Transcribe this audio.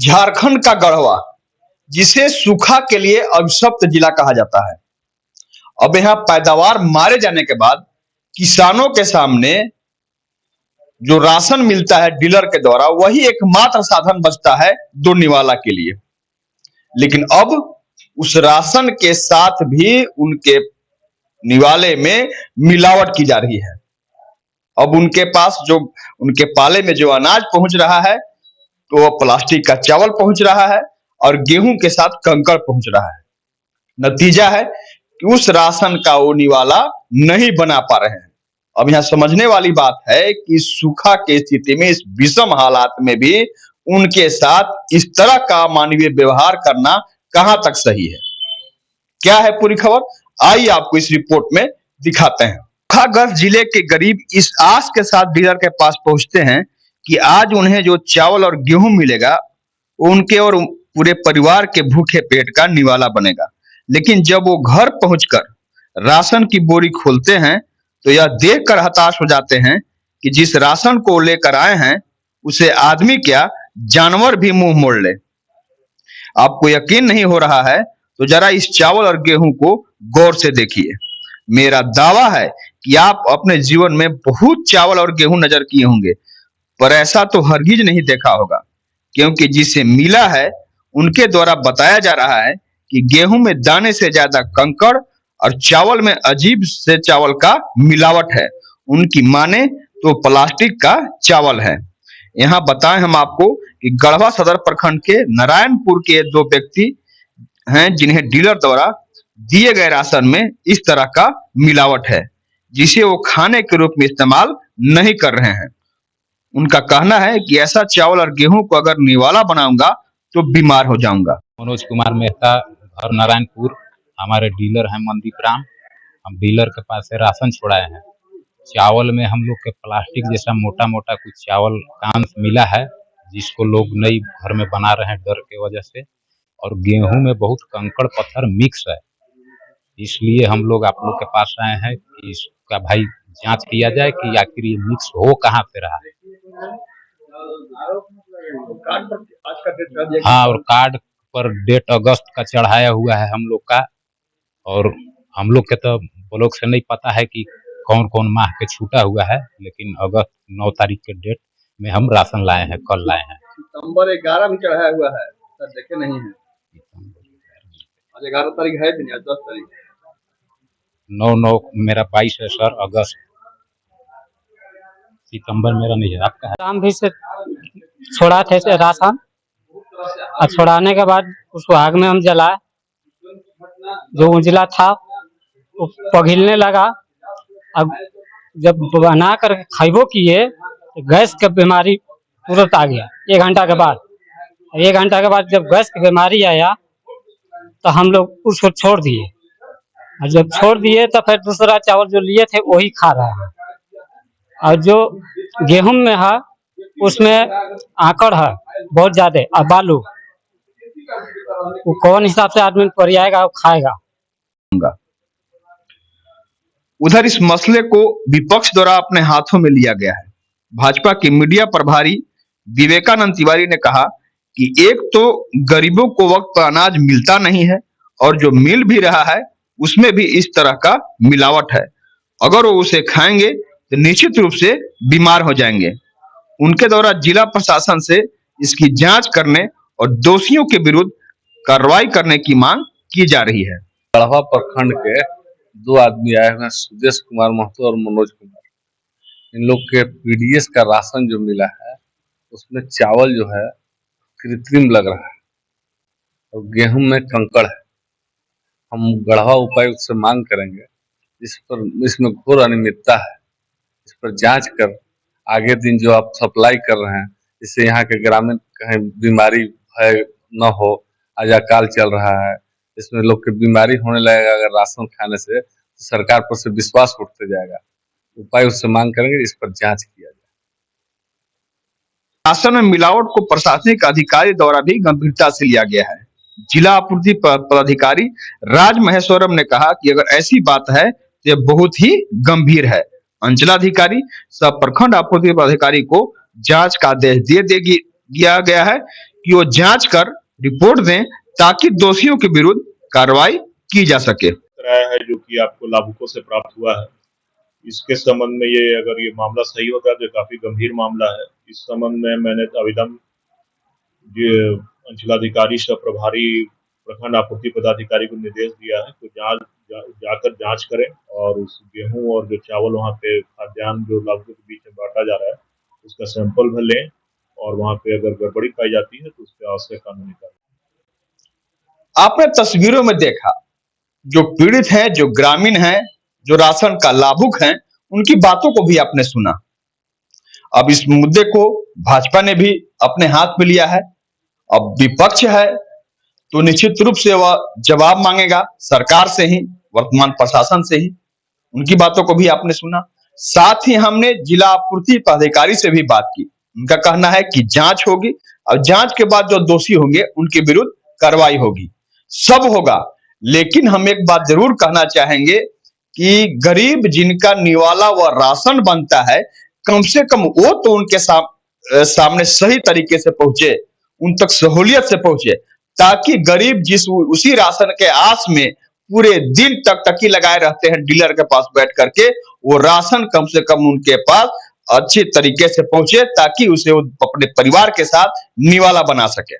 झारखंड का गढ़वा, जिसे सूखा के लिए अभिशप्त जिला कहा जाता है। अब यहाँ पैदावार मारे जाने के बाद किसानों के सामने जो राशन मिलता है डीलर के द्वारा, वही एकमात्र साधन बचता है दो निवाला के लिए। लेकिन अब उस राशन के साथ भी उनके निवाले में मिलावट की जा रही है। अब उनके पास जो उनके पाले में जो अनाज पहुंच रहा है, तो वो प्लास्टिक का चावल पहुंच रहा है और गेहूं के साथ कंकड़ पहुंच रहा है। नतीजा है कि उस राशन का वो निवाला नहीं बना पा रहे हैं। अब यहाँ समझने वाली बात है कि सूखा की स्थिति में, इस विषम हालात में भी उनके साथ इस तरह का मानवीय व्यवहार करना कहां तक सही है। क्या है पूरी खबर, आइए आपको इस रिपोर्ट में दिखाते हैं। सूखाग्रस्त जिले के गरीब इस आस के साथ डीलर के पास पहुंचते हैं कि आज उन्हें जो चावल और गेहूं मिलेगा, वो उनके और पूरे परिवार के भूखे पेट का निवाला बनेगा। लेकिन जब वो घर पहुंचकर राशन की बोरी खोलते हैं, तो यह देखकर हताश हो जाते हैं कि जिस राशन को लेकर आए हैं, उसे आदमी क्या जानवर भी मुंह मोड़ ले। आपको यकीन नहीं हो रहा है तो जरा इस चावल और गेहूं को गौर से देखिए। मेरा दावा है कि आप अपने जीवन में बहुत चावल और गेहूं नजर किए होंगे, पर ऐसा तो हरगिज नहीं देखा होगा, क्योंकि जिसे मिला है उनके द्वारा बताया जा रहा है कि गेहूं में दाने से ज्यादा कंकड़ और चावल में अजीब से चावल का मिलावट है। उनकी माने तो प्लास्टिक का चावल है। यहाँ बताएं हम आपको कि गढ़वा सदर प्रखंड के नारायणपुर के दो व्यक्ति हैं, जिन्हें डीलर द्वारा दिए गए राशन में इस तरह का मिलावट है, जिसे वो खाने के रूप में इस्तेमाल नहीं कर रहे हैं। उनका कहना है कि ऐसा चावल और गेहूं को अगर निवाला बनाऊंगा तो बीमार हो जाऊंगा। मनोज कुमार मेहता, घर नारायणपुर। हमारे डीलर हैं मनदीप राम। हम डीलर के पास से राशन छुड़ाए हैं। चावल में हम लोग के प्लास्टिक जैसा मोटा मोटा कुछ चावल कान मिला है, जिसको लोग नई घर में बना रहे हैं डर के वजह से। और गेहूं में बहुत कंकड़ पत्थर मिक्स है, इसलिए हम लोग आप लोग के पास आए हैं कि इसका भाई जांच किया जाए कि आखिर ये मिक्स हो कहाँ से रहा है। हाँ, और कार्ड पर डेट अगस्त का चढ़ाया हुआ है हम लोग का। और हम लोग के तो ब्लॉक से नहीं पता है कि कौन कौन माह के छूटा हुआ है, लेकिन अगस्त 9 तारीख के डेट में हम राशन लाए हैं, कल लाए हैं। सितंबर 11 भी चढ़ाया हुआ है सर, देखे नहीं है। आज 11 तारीख है भी नहीं, आज 10 तारीख। 9 मेरा 22 है सर, अगस्त। सितंबर मेरा नहीं है। आपका है? शाम भी से छोड़ा थे राशन, और छोड़ाने के बाद उसको आग में हम जलाए। जो उजला था वो पघिलने लगा। अब जब बना कर खाइबो किए तो गैस की बीमारी तुरंत आ गया। 1 घंटा के बाद, 1 घंटा के बाद जब गैस की बीमारी आया तो हम लोग उसको छोड़ दिए। और जब छोड़ दिए तो फिर दूसरा चावल जो लिए थे वही खा रहा है। और जो गेहूं में है उसमें आकड़ है बहुत ज्यादा, और बालू। वो कौन हिसाब से आदमी पर आएगा और खाएगा। उधर इस मसले को विपक्ष द्वारा अपने हाथों में लिया गया है। भाजपा के मीडिया प्रभारी विवेकानंद तिवारी ने कहा कि एक तो गरीबों को वक्त पर अनाज मिलता नहीं है, और जो मिल भी रहा है उसमें भी इस तरह का मिलावट है। अगर वो उसे खाएंगे तो निश्चित रूप से बीमार हो जाएंगे। उनके द्वारा जिला प्रशासन से इसकी जांच करने और दोषियों के विरुद्ध कार्रवाई करने की मांग की जा रही है। गढ़वा प्रखंड के 2 आदमी आए हुए हैं, सुदेश कुमार महतो और मनोज कुमार। इन लोग के पीडीएस का राशन जो मिला है उसमें चावल जो है कृत्रिम लग रहा है और गेहूं में कंकड़ है। हम गढ़वा उपायुक्त से मांग करेंगे, इसमें घोर अनियमितता है, इस पर जांच कर आगे दिन जो आप सप्लाई कर रहे हैं, इससे यहाँ के ग्रामीण कहीं बीमारी भय न हो। आज अकाल चल रहा है, इसमें लोग की बीमारी होने लगेगा अगर राशन खाने से, तो सरकार पर से विश्वास उठते जाएगा। उपायुक्त से मांग करेंगे इस पर जांच किया जाए। राशन में मिलावट को प्रशासनिक अधिकारी द्वारा भी गंभीरता से लिया गया है। जिला आपूर्ति पदाधिकारी राज महेश्वरम ने कहा कि अगर ऐसी बात है तो यह बहुत ही गंभीर है। अंचलाधिकारी सब प्रखंड आपूर्ति पदाधिकारी को जांच का आदेश दे दिया गया है कि वो जांच कर रिपोर्ट दें ताकि दोषियों के विरुद्ध कार्रवाई की जा सके। कराया है जो कि आपको लाभुकों से प्राप्त हुआ है। इसके संबंध में ये अगर ये मामला सही होता है तो काफी गंभीर मामला है। इस संबंध में मैंने अविलंब अंचलाधिकारी सह प्रभारी प्रखंड आपूर्ति पदाधिकारी को निर्देश दिया है कि जाकर जांच करें और उस गेहूं और जो चावल वहाँ पे खाद्यान्न जो लाभुकों के बीच में बांटा जा रहा है उसका सैंपल भी लें और वहाँ पे अगर गड़बड़ी पाई जाती है तो उस पर आवश्यक कानूनी कार्रवाई। आपने तस्वीरों में देखा जो पीड़ित हैं, जो ग्रामीण हैं, जो राशन का लाभुक हैं, उनकी बातों को भी आपने सुना। अब इस मुद्दे को भाजपा ने भी अपने हाथ में लिया है। अब विपक्ष है तो निश्चित रूप से वह जवाब मांगेगा सरकार से ही, वर्तमान प्रशासन से ही। उनकी बातों को भी आपने सुना। साथ ही हमने जिला आपूर्ति पदाधिकारी से भी बात की। उनका कहना है कि जांच होगी और जांच के बाद जो दोषी होंगे उनके विरुद्ध कार्रवाई होगी, सब होगा। लेकिन हम एक बात जरूर कहना चाहेंगे कि गरीब जिनका निवाला व राशन बनता है, कम से कम वो तो उनके सामने सही तरीके से पहुंचे, उन तक सहूलियत से पहुंचे, ताकि गरीब उसी राशन के आस में पूरे दिन तक टकी लगाए रहते हैं डीलर के पास बैठ करके, वो राशन कम से कम उनके पास अच्छी तरीके से पहुंचे ताकि उसे अपने परिवार के साथ निवाला बना सके।